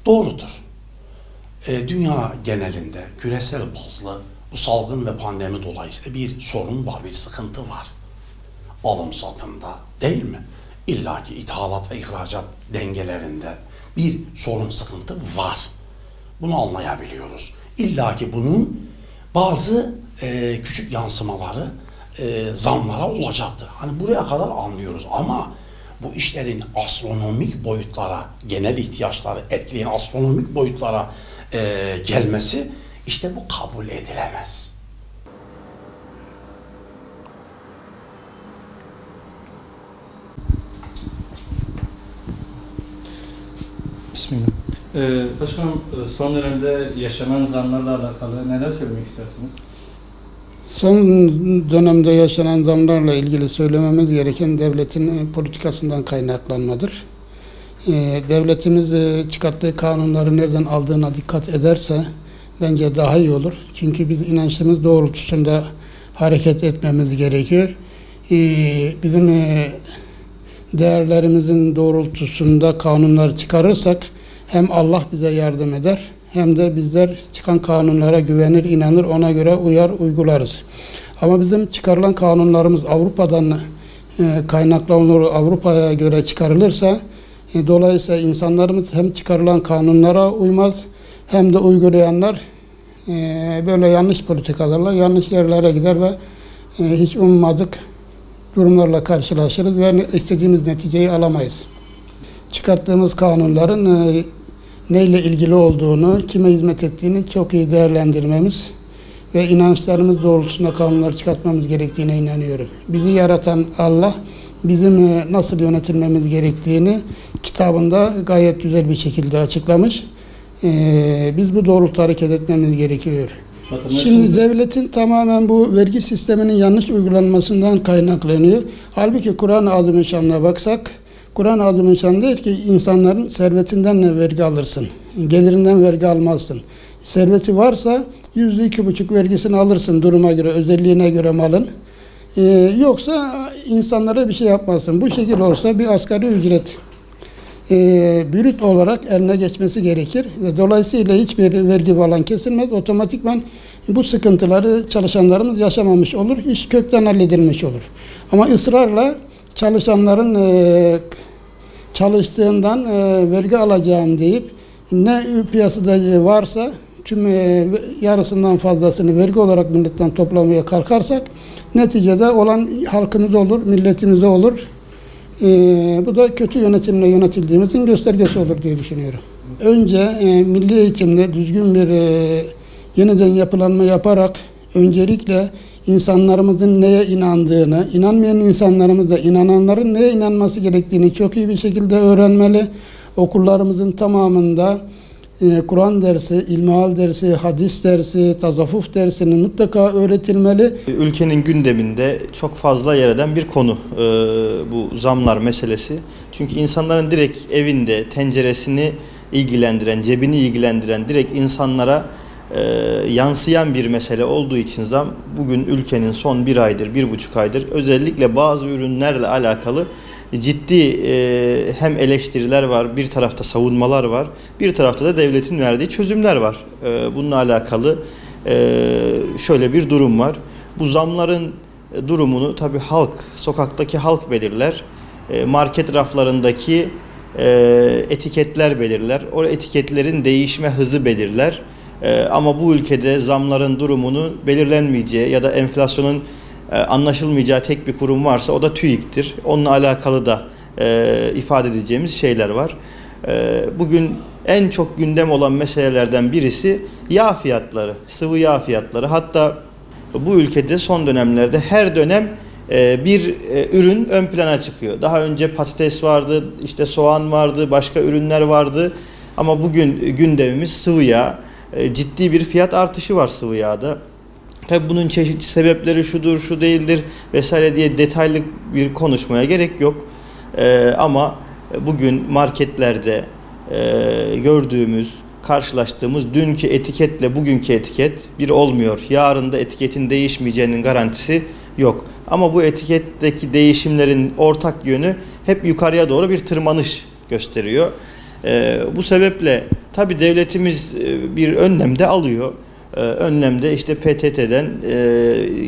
Doğrudur. Dünya genelinde küresel bazlı bu salgın ve pandemi dolayısıyla bir sorun var, bir sıkıntı var. Alım satımda, değil mi? İlla ki ithalat ve ihracat dengelerinde bir sorun, sıkıntı var. Bunu anlayabiliyoruz. İlla ki bunun bazı küçük yansımaları zamlara olacaktır. Hani buraya kadar anlıyoruz ama bu işlerin astronomik boyutlara, genel ihtiyaçları etkileyen astronomik boyutlara gelmesi işte bu kabul edilemez. Bismillah. Başkanım, son dönemde yaşanan zamlarla alakalı neler söylemek istersiniz? Son dönemde yaşanan zamlarla ilgili söylememiz gereken devletin politikasından kaynaklanmadır. Devletimiz çıkarttığı kanunları nereden aldığına dikkat ederse bence daha iyi olur. Çünkü biz inançımız doğrultusunda hareket etmemiz gerekiyor. Bizim değerlerimizin doğrultusunda kanunlar çıkarırsak hem Allah bize yardım eder hem de bizler çıkan kanunlara güvenir, inanır, ona göre uyar, uygularız. Ama bizim çıkarılan kanunlarımız Avrupa'dan kaynaklanır, Avrupa'ya göre çıkarılırsa dolayısıyla insanlarımız hem çıkarılan kanunlara uymaz hem de uygulayanlar böyle yanlış politikalarla yanlış yerlere gider ve hiç ummadık durumlarla karşılaşırız ve istediğimiz neticeyi alamayız. Çıkarttığımız kanunların neyle ilgili olduğunu, kime hizmet ettiğini çok iyi değerlendirmemiz ve inançlarımız doğrultusunda kanunlar çıkartmamız gerektiğine inanıyorum. Bizi yaratan Allah, bizim nasıl yönetilmemiz gerektiğini kitabında gayet güzel bir şekilde açıklamış. Biz bu doğrultuda hareket etmemiz gerekiyor. Şimdi devletin tamamen bu vergi sisteminin yanlış uygulanmasından kaynaklanıyor. Halbuki Kur'an-ı Azimüşşan'a baksak, Kur'an-ı Azimüşşan der ki insanların servetinden vergi alırsın, gelirinden vergi almazsın. Serveti varsa %2,5 vergisini alırsın duruma göre, özelliğine göre malın. Yoksa insanlara bir şey yapmazsın. Bu şekilde olsa bir asgari ücret brüt olarak eline geçmesi gerekir ve dolayısıyla hiçbir vergi falan kesilmez. Otomatikman bu sıkıntıları çalışanlarımız yaşamamış olur. İş kökten halledilmiş olur. Ama ısrarla çalışanların çalıştığından vergi alacağım deyip ne piyasada varsa tüm yarısından fazlasını vergi olarak milletten toplamaya kalkarsak neticede olan halkımız olur, milletimize olur. Bu da kötü yönetimle yönetildiğimizin göstergesi olur diye düşünüyorum. Önce milli eğitimde düzgün bir yeniden yapılanma yaparak öncelikle insanlarımızın neye inandığını, inanmayan insanlarımız da inananların neye inanması gerektiğini çok iyi bir şekilde öğrenmeli. Okullarımızın tamamında Kur'an dersi, ilmihal dersi, hadis dersi, tasavvuf dersinin mutlaka öğretilmeli. Ülkenin gündeminde çok fazla yer eden bir konu bu zamlar meselesi. Çünkü insanların direkt evinde tenceresini ilgilendiren, cebini ilgilendiren, direkt insanlara yansıyan bir mesele olduğu için zam bugün ülkenin son bir aydır, 1,5 aydır özellikle bazı ürünlerle alakalı ciddi hem eleştiriler var, bir tarafta savunmalar var, bir tarafta da devletin verdiği çözümler var. Bununla alakalı şöyle bir durum var. Bu zamların durumunu tabii halk, sokaktaki halk belirler. Market raflarındaki etiketler belirler. O etiketlerin değişme hızı belirler. Ama bu ülkede zamların durumunu belirlenmeyeceği ya da enflasyonun anlaşılmayacağı tek bir kurum varsa o da TÜİK'tir. Onunla alakalı da ifade edeceğimiz şeyler var. Bugün en çok gündem olan meselelerden birisi yağ fiyatları, sıvı yağ fiyatları. Hatta bu ülkede son dönemlerde her dönem bir ürün ön plana çıkıyor. Daha önce patates vardı, işte soğan vardı, başka ürünler vardı. Ama bugün gündemimiz sıvı yağ. Ciddi bir fiyat artışı var sıvı yağda. Tabii bunun çeşitli sebepleri şudur, şu değildir vesaire diye detaylı bir konuşmaya gerek yok. Ama bugün marketlerde gördüğümüz, karşılaştığımız dünkü etiketle bugünkü etiket bir olmuyor. Yarın da etiketin değişmeyeceğinin garantisi yok. Ama bu etiketteki değişimlerin ortak yönü hep yukarıya doğru bir tırmanış gösteriyor. Bu sebeple Tabii devletimiz bir önlem de alıyor. Önlemde işte PTT'den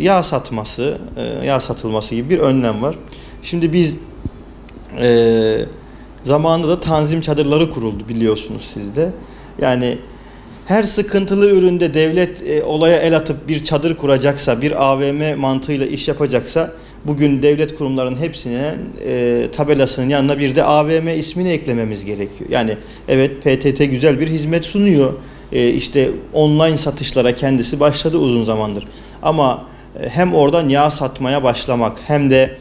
yağ satması, yağ satılması gibi bir önlem var. Şimdi biz zamanında da tanzim çadırları kuruldu biliyorsunuz siz de. Yani her sıkıntılı üründe devlet olaya el atıp bir çadır kuracaksa, bir AVM mantığıyla iş yapacaksa bugün devlet kurumlarının hepsine tabelasının yanına bir de AVM ismini eklememiz gerekiyor. Yani evet PTT güzel bir hizmet sunuyor. İşte online satışlara kendisi başladı uzun zamandır. Ama hem oradan yağ satmaya başlamak hem de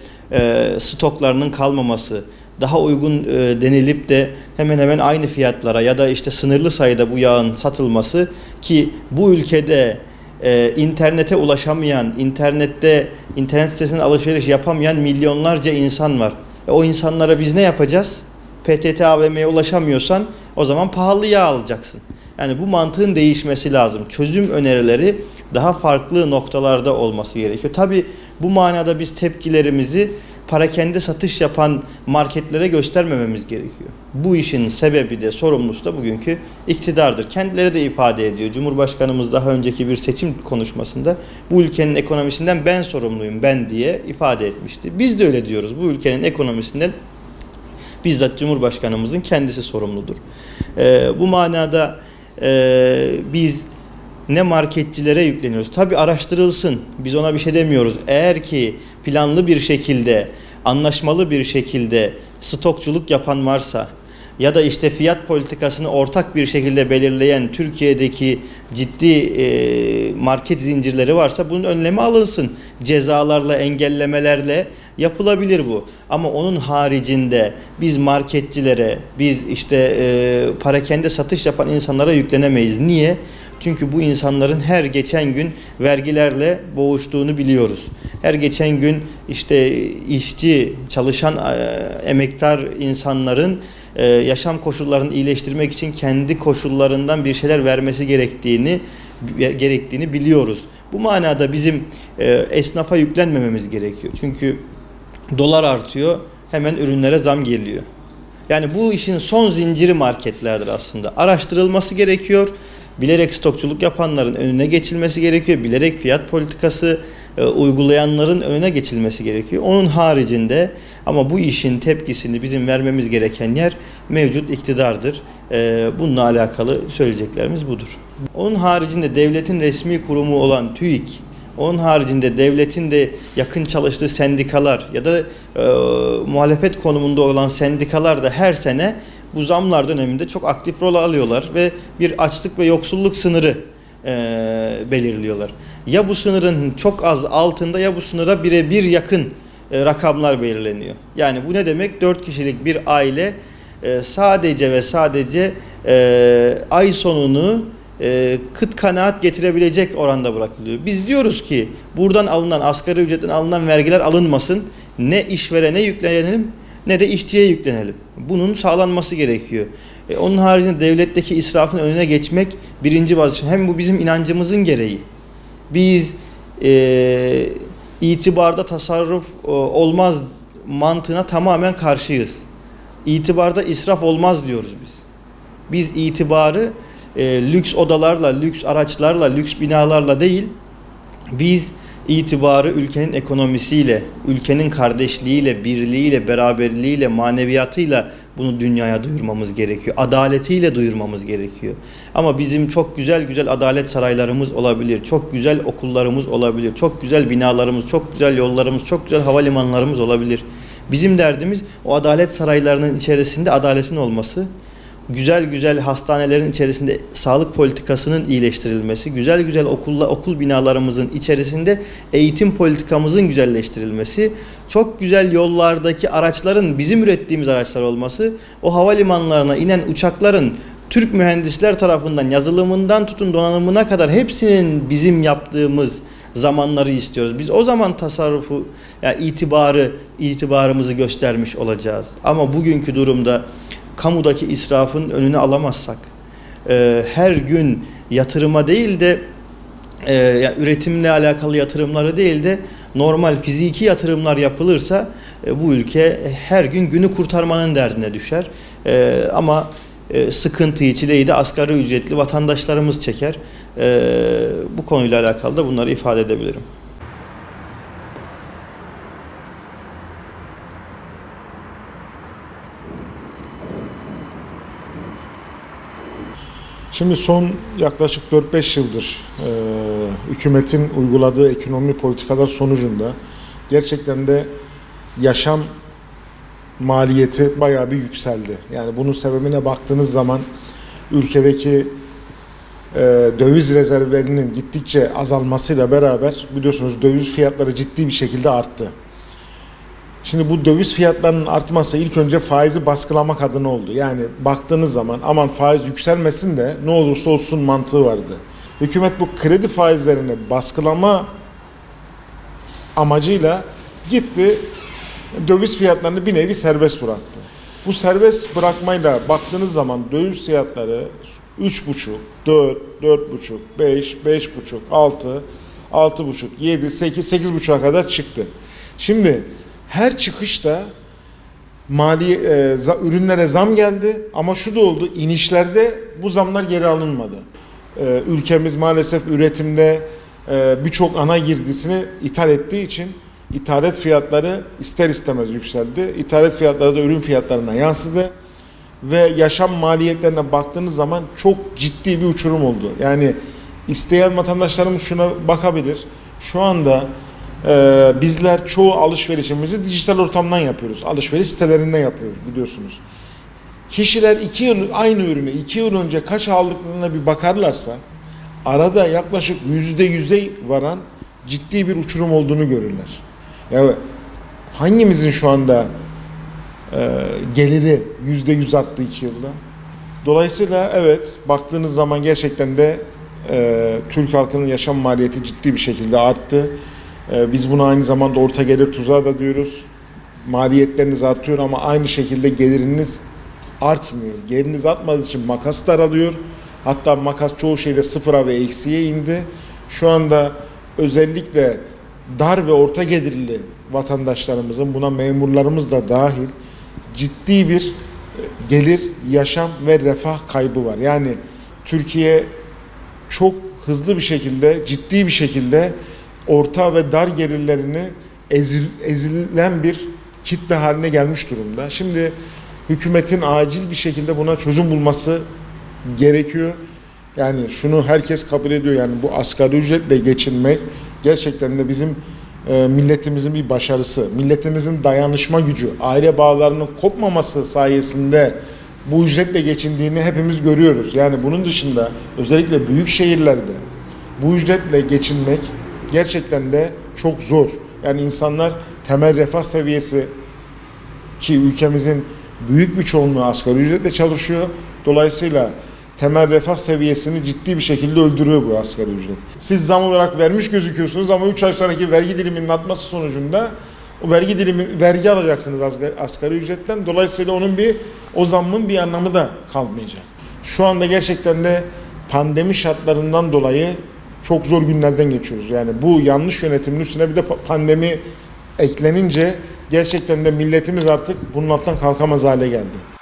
stoklarının kalmaması, daha uygun denilip de hemen hemen aynı fiyatlara ya da işte sınırlı sayıda bu yağın satılması ki bu ülkede internete ulaşamayan, internet sitesinden alışveriş yapamayan milyonlarca insan var. O insanlara biz ne yapacağız? PTT AVM'ye ulaşamıyorsan o zaman pahalı yağ alacaksın. Yani bu mantığın değişmesi lazım. Çözüm önerileri daha farklı noktalarda olması gerekiyor. Tabii bu manada biz tepkilerimizi parakende satış yapan marketlere göstermememiz gerekiyor. Bu işin sebebi de sorumlusu da bugünkü iktidardır. Kendileri de ifade ediyor. Cumhurbaşkanımız daha önceki bir seçim konuşmasında bu ülkenin ekonomisinden ben sorumluyum ben diye ifade etmişti. Biz de öyle diyoruz. Bu ülkenin ekonomisinden bizzat Cumhurbaşkanımızın kendisi sorumludur. Bu manada biz ne marketçilere yükleniyoruz. Tabii araştırılsın. Biz ona bir şey demiyoruz. Eğer ki planlı bir şekilde, anlaşmalı bir şekilde stokçuluk yapan varsa ya da işte fiyat politikasını ortak bir şekilde belirleyen Türkiye'deki ciddi market zincirleri varsa bunun önlemi alınsın. Cezalarla, engellemelerle yapılabilir bu. Ama onun haricinde biz marketçilere, biz işte parakende satış yapan insanlara yüklenemeyiz. Niye? Çünkü bu insanların her geçen gün vergilerle boğuştuğunu biliyoruz. Her geçen gün işte işçi, çalışan emektar insanların yaşam koşullarını iyileştirmek için kendi koşullarından bir şeyler vermesi gerektiğini biliyoruz. Bu manada bizim esnafa yüklenmememiz gerekiyor. Çünkü dolar artıyor, hemen ürünlere zam geliyor. Yani bu işin son zinciri marketlerdir aslında. Araştırılması gerekiyor. Bilerek stokçuluk yapanların önüne geçilmesi gerekiyor. Bilerek fiyat politikası uygulayanların önüne geçilmesi gerekiyor. Onun haricinde ama bu işin tepkisini bizim vermemiz gereken yer mevcut iktidardır. Bununla alakalı söyleyeceklerimiz budur. Onun haricinde devletin resmi kurumu olan TÜİK, onun haricinde devletin de yakın çalıştığı sendikalar ya da muhalefet konumunda olan sendikalar da her sene bu zamlar döneminde çok aktif rol alıyorlar ve bir açlık ve yoksulluk sınırı belirliyorlar. Ya bu sınırın çok az altında ya bu sınıra birebir yakın rakamlar belirleniyor. Yani bu ne demek? 4 kişilik bir aile sadece ve sadece ay sonunu kıt kanaat getirebilecek oranda bırakılıyor. Biz diyoruz ki buradan alınan asgari ücretten alınan vergiler alınmasın. Ne işverene yüklenelim ne de işçiye yüklenelim. Bunun sağlanması gerekiyor. Onun haricinde devletteki israfın önüne geçmek birinci vazife. Hem bu bizim inancımızın gereği. Biz itibarda tasarruf olmaz mantığına tamamen karşıyız. İtibarda israf olmaz diyoruz biz. Biz itibarı lüks odalarla, lüks araçlarla, lüks binalarla değil, biz itibarı ülkenin ekonomisiyle, ülkenin kardeşliğiyle, birliğiyle, beraberliğiyle, maneviyatıyla bunu dünyaya duyurmamız gerekiyor. Adaletiyle duyurmamız gerekiyor. Ama bizim çok güzel adalet saraylarımız olabilir, çok güzel okullarımız olabilir, çok güzel binalarımız, çok güzel yollarımız, çok güzel havalimanlarımız olabilir. Bizim derdimiz o adalet saraylarının içerisinde adaletin olması, güzel hastanelerin içerisinde sağlık politikasının iyileştirilmesi, güzel okul binalarımızın içerisinde eğitim politikamızın güzelleştirilmesi, çok güzel yollardaki araçların bizim ürettiğimiz araçlar olması, o havalimanlarına inen uçakların Türk mühendisler tarafından yazılımından tutun donanımına kadar hepsinin bizim yaptığımız zamanları istiyoruz. Biz o zaman tasarrufu, yani itibarımızı göstermiş olacağız. Ama bugünkü durumda kamudaki israfın önünü alamazsak, her gün yatırıma değil de yani üretimle alakalı yatırımları değil de normal fiziki yatırımlar yapılırsa bu ülke her gün günü kurtarmanın derdine düşer. Ama sıkıntıyı, çileyi de asgari ücretli vatandaşlarımız çeker. Bu konuyla alakalı da bunları ifade edebilirim. Şimdi son yaklaşık 4-5 yıldır hükümetin uyguladığı ekonomi politikalar sonucunda gerçekten de yaşam maliyeti bayağı bir yükseldi. Yani bunun sebebine baktığınız zaman ülkedeki döviz rezervlerinin gittikçe azalmasıyla beraber biliyorsunuz döviz fiyatları ciddi bir şekilde arttı. Şimdi bu döviz fiyatlarının artması ilk önce faizi baskılamak adına oldu. Yani baktığınız zaman aman faiz yükselmesin de ne olursa olsun mantığı vardı. Hükümet bu kredi faizlerini baskılama amacıyla gitti döviz fiyatlarını bir nevi serbest bıraktı. Bu serbest bırakmayla baktığınız zaman döviz fiyatları 3,5, 4, 4,5, 5, 5,5, 6, 6,5, 7, 8, 8,5'a kadar çıktı. Şimdi her çıkışta ürünlere zam geldi ama şu da oldu, inişlerde bu zamlar geri alınmadı. Ülkemiz maalesef üretimde birçok ana girdisini ithal ettiği için ithalat fiyatları ister istemez yükseldi. İthalat fiyatları da ürün fiyatlarına yansıdı ve yaşam maliyetlerine baktığınız zaman çok ciddi bir uçurum oldu. Yani isteyen vatandaşlarımız şuna bakabilir. Şu anda bizler çoğu alışverişimizi dijital ortamdan yapıyoruz. Alışveriş sitelerinden yapıyoruz biliyorsunuz. Kişiler aynı ürünü 2 yıl önce kaç aldıklarına bir bakarlarsa arada yaklaşık %100'e varan ciddi bir uçurum olduğunu görürler. Yani hangimizin şu anda geliri %100 arttı 2 yılda? Dolayısıyla evet baktığınız zaman gerçekten de Türk halkının yaşam maliyeti ciddi bir şekilde arttı. Biz buna aynı zamanda orta gelir tuzağı da diyoruz. Maliyetleriniz artıyor ama aynı şekilde geliriniz artmıyor. Geliriniz artmadığı için makas daralıyor. Hatta makas çoğu şeyde sıfıra ve eksiye indi. Şu anda özellikle dar ve orta gelirli vatandaşlarımızın, buna memurlarımız da dahil, ciddi bir gelir, yaşam ve refah kaybı var. Yani Türkiye çok hızlı bir şekilde, ciddi bir şekilde orta ve dar gelirlerini ezilen bir kitle haline gelmiş durumda. Şimdi hükümetin acil bir şekilde buna çözüm bulması gerekiyor. Yani şunu herkes kabul ediyor, yani bu asgari ücretle geçinmek gerçekten de bizim milletimizin bir başarısı. Milletimizin dayanışma gücü, aile bağlarının kopmaması sayesinde bu ücretle geçindiğini hepimiz görüyoruz. Yani bunun dışında özellikle büyük şehirlerde bu ücretle geçinmek gerçekten de çok zor. Yani insanlar temel refah seviyesi, ki ülkemizin büyük bir çoğunluğu asgari ücretle çalışıyor. Dolayısıyla temel refah seviyesini ciddi bir şekilde öldürüyor bu asgari ücret. Siz zam olarak vermiş gözüküyorsunuz ama 3 ay sonraki vergi diliminin artması sonucunda o vergi alacaksınız asgari ücretten. Dolayısıyla o zammın bir anlamı da kalmayacak. Şu anda gerçekten de pandemi şartlarından dolayı çok zor günlerden geçiyoruz. Yani bu yanlış yönetimin üstüne bir de pandemi eklenince gerçekten de milletimiz artık bunun altından kalkamaz hale geldi.